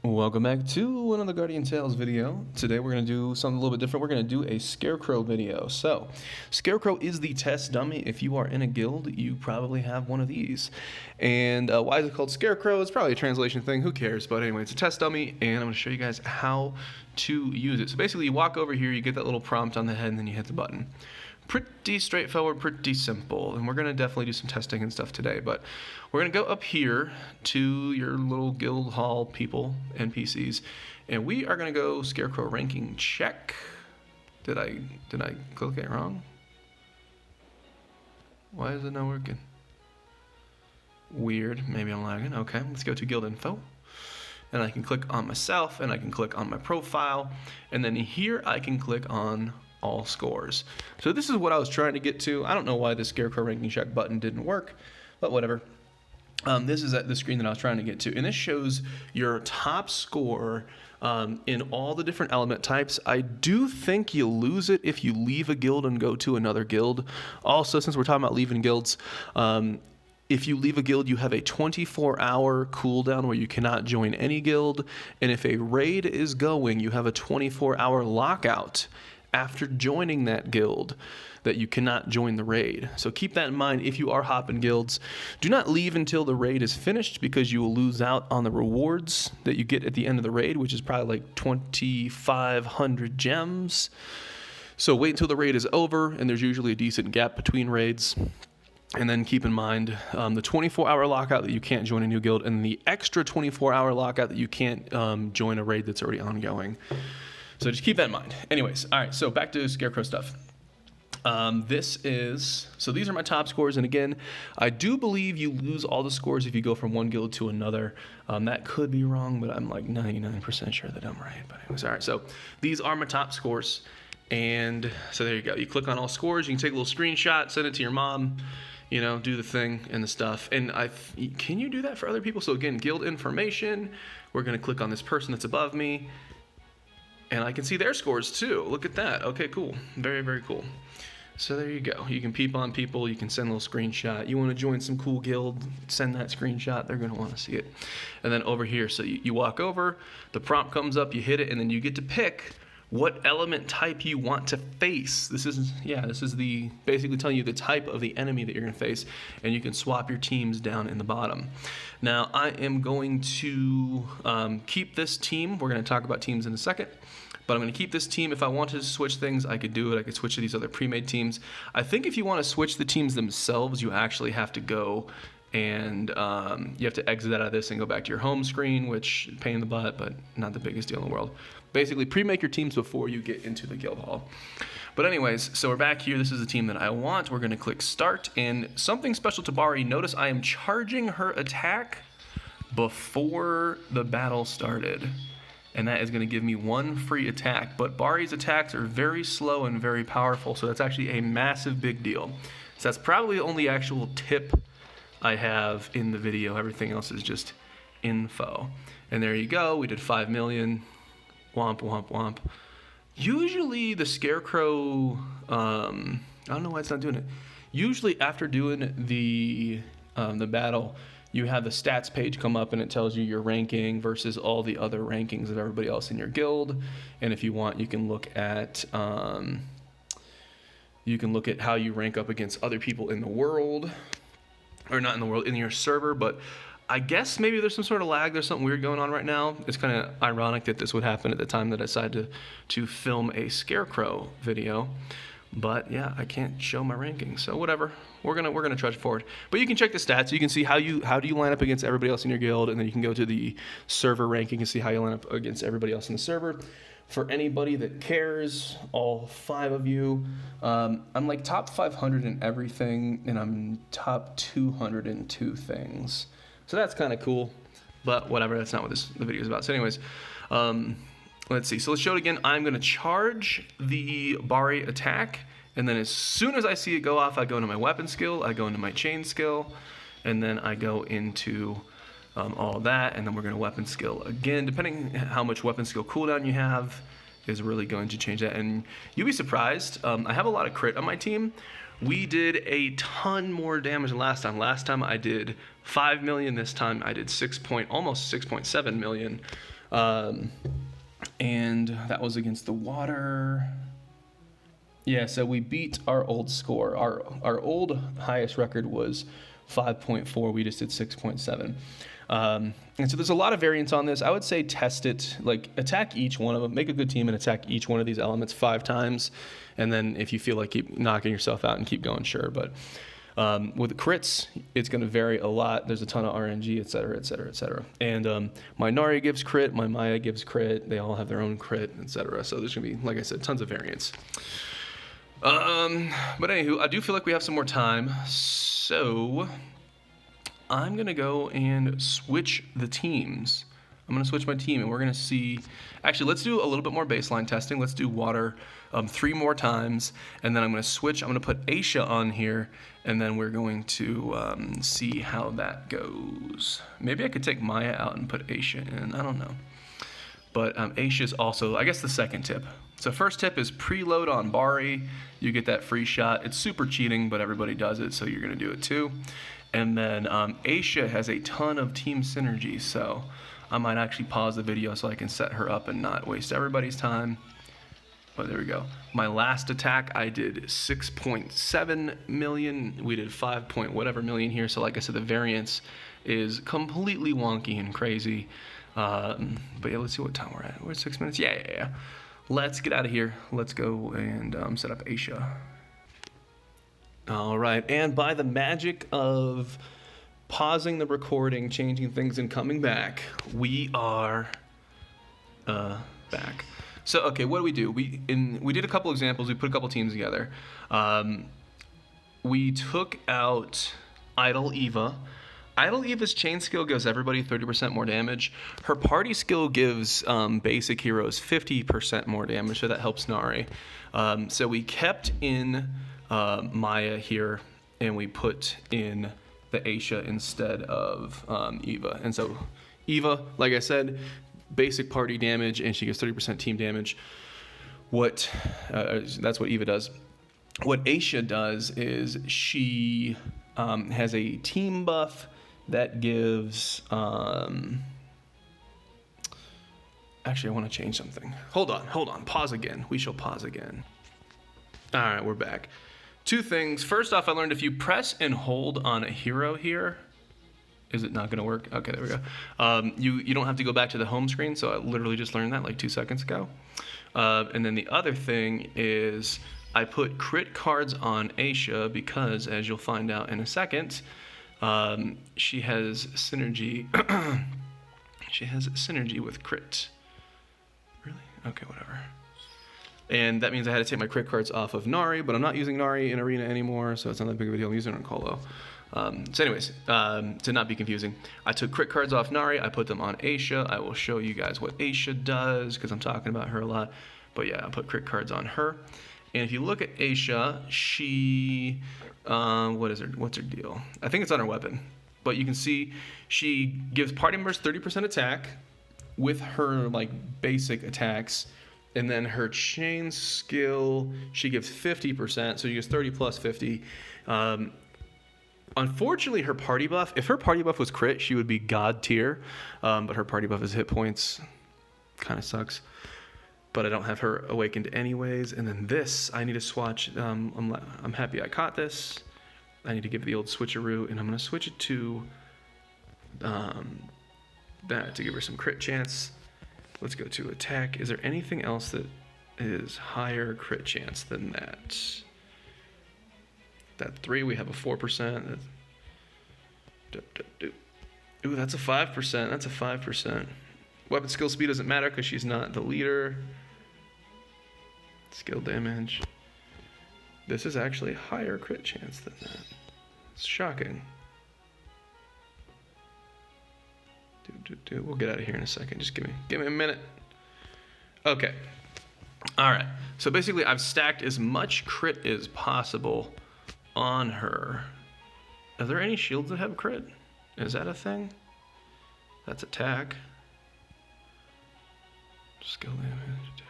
Welcome back to another Guardian Tales video. Today we're going to do something a little bit different. We're going to do a Scarecrow video. So, Scarecrow is the test dummy. If you are in a guild, you probably have one of these. And why is it called Scarecrow? It's probably a translation thing. Who cares? But anyway, it's a test dummy, and I'm going to show you guys how to use it. So basically, you walk over here, you get that little prompt on the head, and then you hit the button. Pretty straightforward, pretty simple, and we're going to definitely do some testing and stuff today, but we're going to go up here to your little guild hall people, NPCs, and we are going to go Scarecrow ranking check. Did I click it wrong? Why is it not working? Weird, maybe I'm lagging. Okay, let's go to guild info, and I can click on myself, and I can click on my profile, and then here I can click on all scores. So this is what I was trying to get to. I don't know why the Scarecrow ranking check button didn't work, but whatever. This is at the screen that I was trying to get to, and this shows your top score in all the different element types. I do think you lose it if you leave a guild and go to another guild. Also, since we're talking about leaving guilds, if you leave a guild, you have a 24-hour cooldown where you cannot join any guild, and if a raid is going, you have a 24-hour lockout after joining that guild that you cannot join the raid. So keep that in mind if you are hopping guilds. Do not leave until the raid is finished, because you will lose out on the rewards that you get at the end of the raid, which is probably like 2,500 gems. So wait until the raid is over, and there's usually a decent gap between raids. And then keep in mind the 24-hour lockout that you can't join a new guild, and the extra 24-hour lockout that you can't join a raid that's already ongoing. So just keep that in mind. Anyways, all right, so back to Scarecrow stuff. So these are my top scores, and again, I do believe you lose all the scores if you go from one guild to another. That could be wrong, but I'm like 99% sure that I'm right. But anyways, all right, so these are my top scores, and so there you go. You click on all scores, you can take a little screenshot, send it to your mom, you know, do the thing and the stuff. And can you do that for other people? So again, guild information, we're gonna click on this person that's above me, and I can see their scores too. Look at that. Okay, cool. Very, very cool. So there you go. You can peep on people. You can send a little screenshot. You want to join some cool guild, send that screenshot. They're going to want to see it. And then over here, so you walk over, the prompt comes up, you hit it, and then you get to pick what element type you want to face. This is the basically telling you the type of the enemy that you're going to face, and you can swap your teams down in the bottom. Now, I am going to keep this team. We're going to talk about teams in a second. But I'm going to keep this team. If I wanted to switch things, I could do it. I could switch to these other pre-made teams. I think if you want to switch the teams themselves, you actually have to go and you have to exit out of this and go back to your home screen, which pain in the butt, but not the biggest deal in the world. Basically, pre-make your teams before you get into the guild hall. But anyways, so we're back here. This is the team that I want. We're going to click start, and something special to Bari. Notice I am charging her attack before the battle started, and that is going to give me one free attack. But Bari's attacks are very slow and very powerful, so that's actually a massive big deal. So that's probably the only actual tip I have in the video. Everything else is just info. And there you go. We did 5 million. Womp, womp, womp. Usually the Scarecrow, I don't know why it's not doing it. Usually after doing the battle, you have the stats page come up, and it tells you your ranking versus all the other rankings of everybody else in your guild. And if you want, you can look at how you rank up against other people in the world, or not in the world, in your server. But I guess maybe there's some sort of lag. There's something weird going on right now. It's kind of ironic that this would happen at the time that I decided to film a Scarecrow video. But yeah, I can't show my rankings, so whatever. We're gonna trudge forward. But you can check the stats. You can see how do you line up against everybody else in your guild, and then you can go to the server ranking and see how you line up against everybody else in the server. For anybody that cares, all 5 of you, I'm like top 500 in everything, and I'm top 202 things. So that's kind of cool. But whatever. That's not what the video is about. So anyways. Let's see. So let's show it again. I'm going to charge the Bari attack, and then as soon as I see it go off, I go into my weapon skill, I go into my chain skill, and then I go into all that, and then we're going to weapon skill again. Depending how much weapon skill cooldown you have is really going to change that, and you'll be surprised. I have a lot of crit on my team. We did a ton more damage than last time. Last time I did 5 million. This time I did almost 6.7 million. And that was against the water. Yeah, so we beat our old score. Our old highest record was 5.4. We just did 6.7. And so there's a lot of variance on this. I would say test it, like attack each one of them, make a good team and attack each one of these elements 5 times. And then if you feel like keep knocking yourself out and keep going, sure. But with the crits, it's going to vary a lot. There's a ton of RNG, et cetera, et cetera, et cetera. And my Nari gives crit, my Maya gives crit. They all have their own crit, et cetera. So there's going to be, like I said, tons of variance. But anywho, I do feel like we have some more time. So I'm going to go and switch the teams. I'm going to switch my team, and we're going to see... Actually, let's do a little bit more baseline testing. Let's do water 3 more times, and then I'm going to switch. I'm going to put Aisha on here, and then we're going to see how that goes. Maybe I could take Maya out and put Aisha in. I don't know. But Aisha is also, I guess, the second tip. So first tip is preload on Bari. You get that free shot. It's super cheating, but everybody does it, so you're going to do it too. And then Aisha has a ton of team synergy, so I might actually pause the video so I can set her up and not waste everybody's time. But there we go. My last attack, I did 6.7 million. We did 5 point whatever million here. So like I said, the variance is completely wonky and crazy. But yeah, let's see what time we're at. We're at 6 minutes. Yeah. Let's get out of here. Let's go and set up Aisha. All right, and by the magic of pausing the recording, changing things, and coming back, we are back. So, okay, what do we do? We did a couple examples. We put a couple teams together. We took out Idle Eva. Idle Eva's chain skill gives everybody 30% more damage. Her party skill gives basic heroes 50% more damage, so that helps Nari. So we kept in Maya here, and we put in the Aisha instead of Eva. And so Eva, like I said, basic party damage, and she gets 30% team damage. That's what Eva does. What Aisha does is she has a team buff that gives... Actually, I want to change something. Hold on. Pause again. We shall pause again. All right, we're back. 2 things. First off, I learned if you press and hold on a hero here, is it not going to work? Okay, there we go. You don't have to go back to the home screen, so I literally just learned that like 2 seconds ago. And then the other thing is I put crit cards on Aisha because, as you'll find out in a second, she has synergy. She has synergy with crit. Really? Okay, whatever. And that means I had to take my crit cards off of Nari, but I'm not using Nari in Arena anymore, so it's not that big of a deal. I'm using it on Colo. So anyways, to not be confusing, I took crit cards off Nari, I put them on Aisha. I will show you guys what Aisha does, because I'm talking about her a lot. But yeah, I put crit cards on her. And if you look at Aisha, she, what's her deal? I think it's on her weapon. But you can see she gives party members 30% attack with her like basic attacks. And then her chain skill, she gives 50%, so she gets 30 plus 50. Unfortunately, her party buff, if her party buff was crit, she would be god tier. But her party buff is hit points. Kind of sucks. But I don't have her awakened anyways. And then this, I need to swatch. I'm happy I caught this. I need to give it the old switcheroo, and I'm going to switch it to that to give her some crit chance. Let's go to attack. Is there anything else that is higher crit chance than that? That 3, we have a 4%. Ooh, that's a 5%. That's a 5%. Weapon skill speed doesn't matter because she's not the leader. Skill damage. This is actually a higher crit chance than that. It's shocking. We'll get out of here in a second. Just give me a minute. Okay. All right. So basically, I've stacked as much crit as possible on her. Are there any shields that have crit? Is that a thing? That's attack. Skill damage. Attack.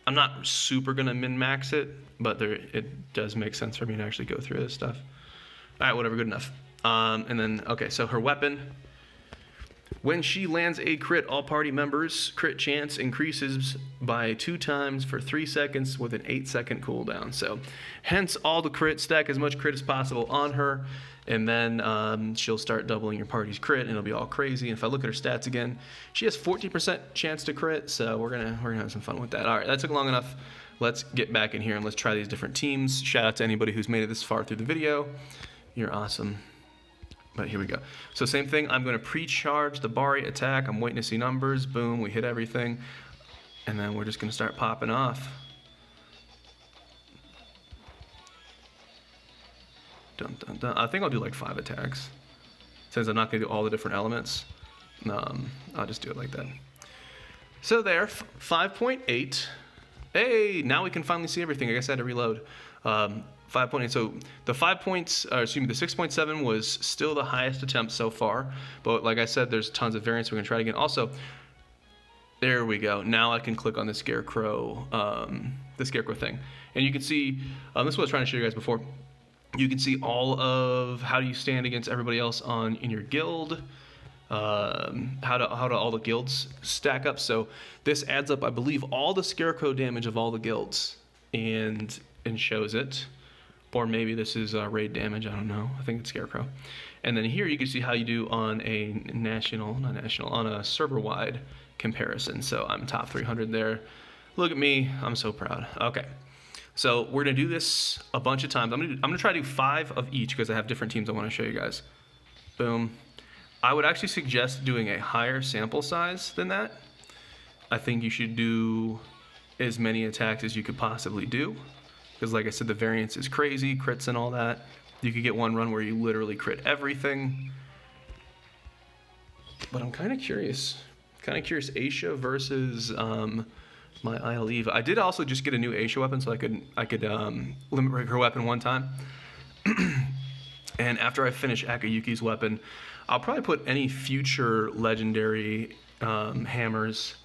I'm not super gonna min-max it, but it does make sense for me to actually go through this stuff. All right, whatever. Good enough. And then okay, so her weapon. When she lands a crit, all party members' crit chance increases by 2 times for 3 seconds with an 8-second cooldown. So, hence all the crit, stack as much crit as possible on her, and then she'll start doubling your party's crit, and it'll be all crazy. And if I look at her stats again, she has 14% chance to crit, so we're gonna have some fun with that. All right, that took long enough. Let's get back in here and let's try these different teams. Shout out to anybody who's made it this far through the video. You're awesome. But here we go. So same thing, I'm going to pre-charge the Bari attack. I'm waiting to see numbers. Boom, we hit everything. And then we're just going to start popping off. Dun, dun, dun. I think I'll do like 5 attacks. Since I'm not going to do all the different elements, I'll just do it like that. So there, 5.8. Hey, now we can finally see everything. I guess I had to reload. 5.8. So the 5 points, the 6.7 was still the highest attempt so far. But like I said, there's tons of variance. We're gonna try it again. Also, there we go. Now I can click on the Scarecrow thing, and you can see. This is what I was trying to show you guys before. You can see all of how do you stand against everybody else in your guild. How do all the guilds stack up. So this adds up, I believe, all the Scarecrow damage of all the guilds and shows it. Or maybe this is raid damage, I don't know. I think it's Scarecrow. And then here you can see how you do on a on a server-wide comparison. So I'm top 300 there. Look at me, I'm so proud. Okay, so we're gonna do this a bunch of times. I'm gonna try to do 5 of each because I have different teams I wanna show you guys. Boom. I would actually suggest doing a higher sample size than that. I think you should do as many attacks as you could possibly do. Because like I said, the variance is crazy, crits and all that. You could get one run where you literally crit everything. But I'm kind of curious. Aisha versus my Isle Eva. I did also just get a new Aisha weapon, so I could limit break her weapon one time. And after I finish Akayuki's weapon, I'll probably put any future legendary hammers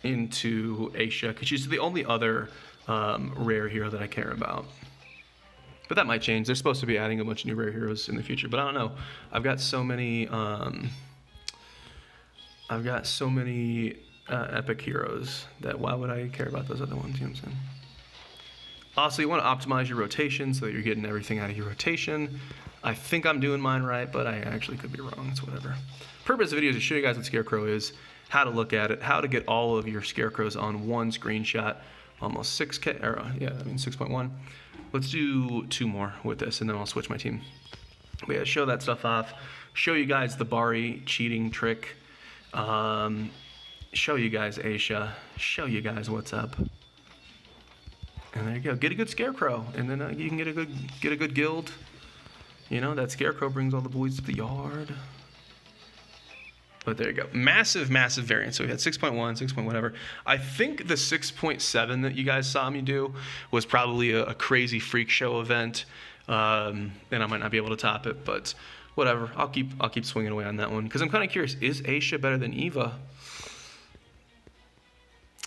into Aisha, because she's the only other rare hero that I care about. But that might change. They're supposed to be adding a bunch of new rare heroes in the future, but I don't know. I've got so many epic heroes that why would I care about those other ones? You know what I'm saying? Also, you want to optimize your rotation so that you're getting everything out of your rotation. I think I'm doing mine right, but I actually could be wrong. It's whatever. Purpose of the video is to show you guys what Scarecrow is, how to look at it, how to get all of your Scarecrows on one screenshot. Almost 6K, or yeah, I mean 6.1. Let's do 2 more with this, and then I'll switch my team. But yeah, show that stuff off. Show you guys the Bari cheating trick. Show you guys Aisha. Show you guys what's up. And there you go. Get a good Scarecrow, and then you can get a good guild. You know, that Scarecrow brings all the boys to the yard. But there you go. Massive variance. So we had 6.1, 6. Whatever. I think the 6.7 that you guys saw me do was probably a crazy freak show event. And I might not be able to top it, but whatever. I'll keep swinging away on that one. Because I'm kind of curious, is Aisha better than Eva?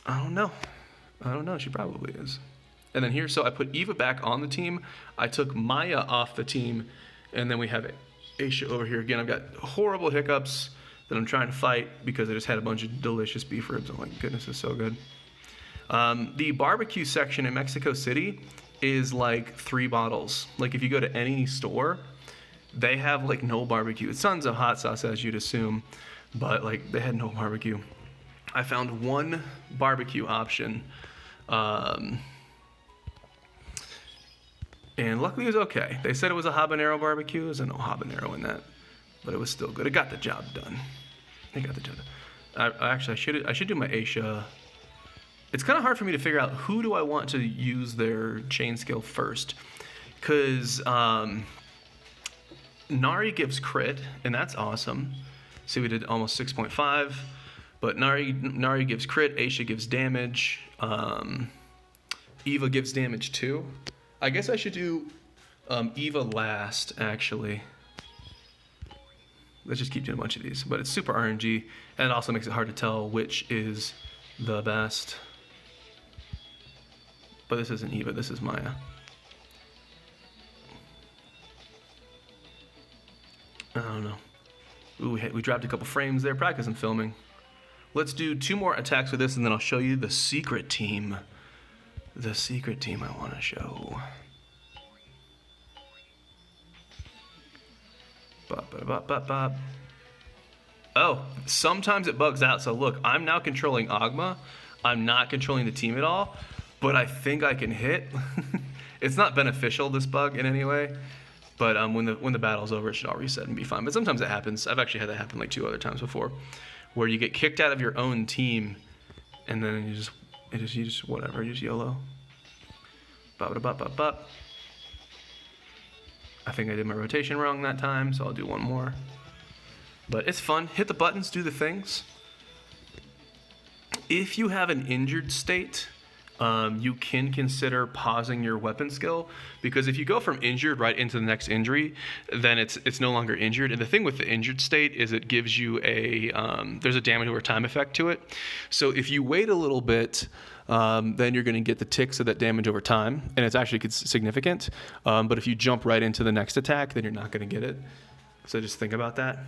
I don't know. She probably is. And then here, so I put Eva back on the team. I took Maya off the team. And then we have Aisha over here. Again, I've got horrible hiccups that I'm trying to fight because I just had a bunch of delicious beef ribs. Oh my goodness, it's so good. The barbecue section in Mexico City is like 3 bottles. Like if you go to any store, they have like no barbecue. It's tons of hot sauce as you'd assume, but like they had no barbecue. I found one barbecue option, and luckily it was okay. They said it was a habanero barbecue. There's no habanero in that, but it was still good. It got the job done. I should do my Aisha. It's kind of hard for me to figure out who do I want to use their chain skill first, because Nari gives crit, and that's awesome. See, we did almost 6.5, but Nari gives crit. Aisha gives damage. Eva gives damage too. I guess I should do Eva last, actually. Let's just keep doing a bunch of these. But it's super RNG, and it also makes it hard to tell which is the best. But this isn't Eva, this is Maya. I don't know. Ooh, we dropped a couple frames there. Practice and filming. Let's do 2 more attacks with this, and then I'll show you the secret team. The secret team I want to show. Bop, bop, bop, bop, bop. Oh, sometimes it bugs out. So look, I'm now controlling Ogma. I'm not controlling the team at all, but I think I can hit. It's not beneficial, this bug, in any way. But when the battle's over, it should all reset and be fine. But sometimes it happens. I've actually had that happen like 2 other times before, where you get kicked out of your own team, and then you just whatever, you just YOLO. Bop, bop, bop, bop. I think I did my rotation wrong that time, so I'll do 1 more. But it's fun. Hit the buttons, do the things. If you have an injured state, you can consider pausing your weapon skill, because if you go from injured right into the next injury, then it's no longer injured. And the thing with the injured state is it gives you there's a damage over time effect to it. So if you wait a little bit, then you're going to get the ticks of that damage over time, and it's actually significant. But if you jump right into the next attack, then you're not going to get it. So just think about that.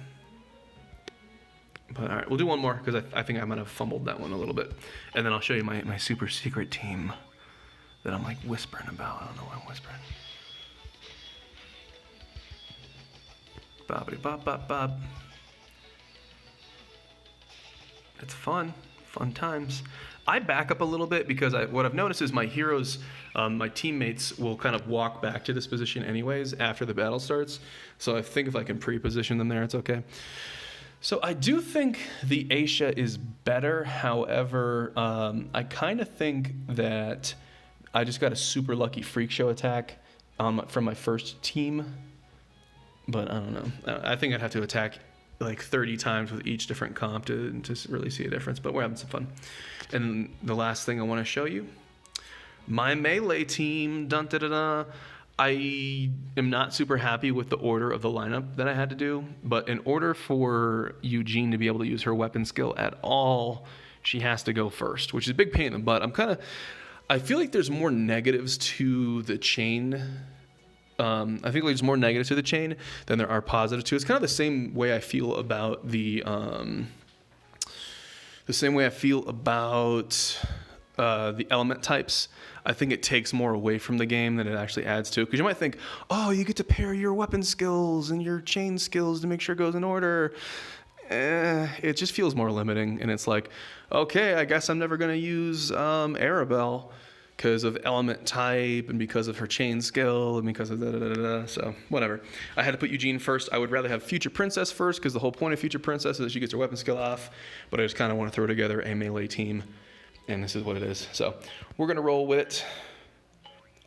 But all right, we'll do 1 more, because I think I might have fumbled that one a little bit. And then I'll show you my super secret team that I'm like whispering about. I don't know why I'm whispering. Bobbity bop bop bop. It's fun times. I back up a little bit because what I've noticed is my heroes, my teammates will kind of walk back to this position anyways after the battle starts. So I think if I can pre-position them there, it's okay. So I do think the Aisha is better. However, I kind of think that I just got a super lucky freak show attack from my first team. But I don't know. I think I'd have to attack like 30 times with each different comp to really see a difference. But we're having some fun. And the last thing I want to show you, my melee team. Dun, da, da, da. I am not super happy with the order of the lineup that I had to do, but in order for Eugene to be able to use her weapon skill at all, she has to go first, which is a big pain in the butt. I feel like there's more negatives to the chain. I think there's more negatives to the chain than there are positives to it. It's kind of the same way I feel about the element types. I think it takes more away from the game than it actually adds to it. Because you might think, oh, you get to pair your weapon skills and your chain skills to make sure it goes in order. It just feels more limiting. And it's like, okay, I guess I'm never going to use Arabelle because of element type and because of her chain skill and because of da-da-da-da-da. So whatever. I had to put Eugene first. I would rather have Future Princess first, because the whole point of Future Princess is that she gets her weapon skill off. But I just kind of want to throw together a melee team. And this is what it is. So we're going to roll with it.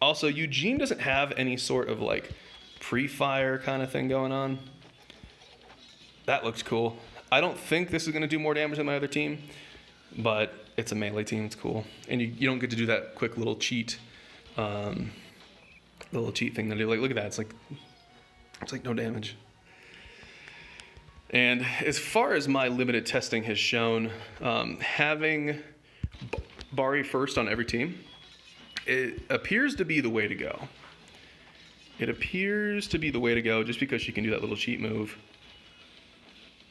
Also, Eugene doesn't have any sort of like pre-fire kind of thing going on. That looks cool. I don't think this is going to do more damage than my other team, but it's a melee team. It's cool. And you don't get to do that quick little cheat thing that they like. Look at that. It's like no damage. And as far as my limited testing has shown, having Bari first on every team, it appears to be the way to go. It appears to be the way to go just because she can do that little cheat move.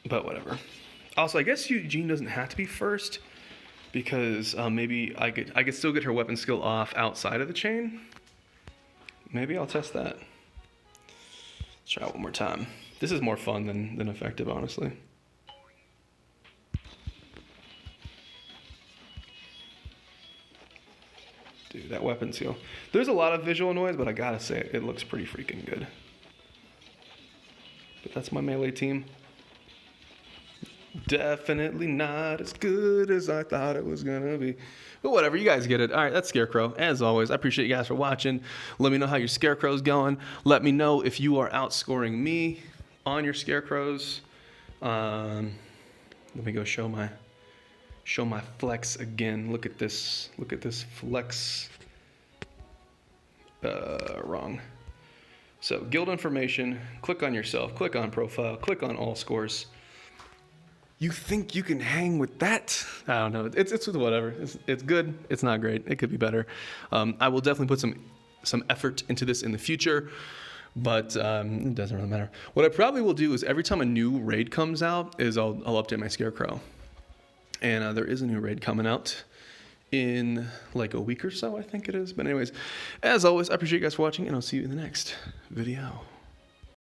But whatever. Also, I guess Eugene doesn't have to be first because maybe I could still get her weapon skill off outside of the chain. Maybe I'll test that. Let's try it one more time. This is more fun than effective, honestly. Dude, that weapon skill. There's a lot of visual noise, but I gotta say, it looks pretty freaking good. But that's my melee team. Definitely not as good as I thought it was gonna be. But whatever, you guys get it. All right, that's Scarecrow. As always, I appreciate you guys for watching. Let me know how your Scarecrow's going. Let me know if you are outscoring me on your Scarecrows. Let me go show my flex again. Look at this flex. Wrong. So guild information, click on yourself, click on profile, click on all scores. You think you can hang with that? I don't know. It's whatever. It's good. It's not great. It could be better. I will definitely put some effort into this in the future. But it doesn't really matter. What I probably will do is every time a new raid comes out is I'll update my Scarecrow. And there is a new raid coming out in like a week or so, I think it is. But anyways, as always, I appreciate you guys for watching, and I'll see you in the next video.